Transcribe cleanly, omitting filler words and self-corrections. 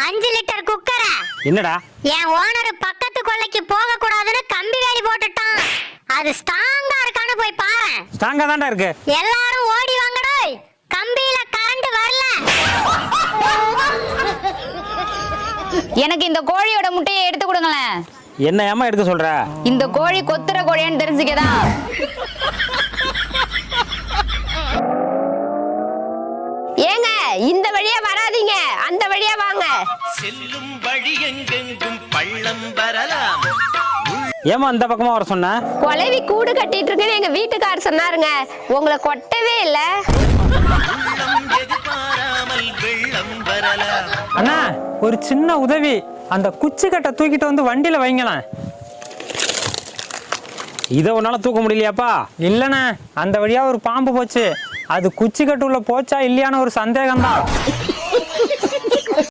5 litre குக்கர என்னடா என் owner பக்கத்து கொல்லைக்கு போக கூடாதுன்னு கம்பி வேலி போட்டுட்டான். அது ஸ்ட்ராங்கா இருக்கான்னு போய் பாரு. ஸ்ட்ராங்கா தான்டா இருக்கு. எல்லாரும் ஓடி வாங்கடா, கம்பியில கரண்ட் வரல. எனக்கு இந்த கோழியோட முட்டையை எடுத்து கொடுங்களேன். என்ன ஏமா எடுக்க சொல்ற? இந்த கோழி கொத்துற கோழியான்னு தெரிஞ்சுக்கதான். ஏங்க இந்த வழியா வராதீங்க, அந்த வழியா வாங்க. செல்லும் வழி எங்கெங்கும் பள்ளம் வரலாம். ஏமா இந்த பக்கமா வர சொன்ன? கொலைவி கூடு கட்டிட்டு இருக்குன்னு எங்க வீட்டுக்காரர் சொன்னாருங்க. உங்களை கொட்டவே இல்ல. எதிர்பாராமல் வெள்ளம் வரலாம். அண்ணா ஒரு சின்ன உதவி, அந்த குச்சி கட்டை தூக்கிட்டு வந்து வண்டியில வைங்களேன். இதை உன்னால தூக்க முடியலையாப்பா? இல்லண்ணே, அந்த வழியா ஒரு பாம்பு போச்சு. அது குச்சி கட்டு உள்ள போச்சா இல்லையான்னு ஒரு சந்தேகம் தான்.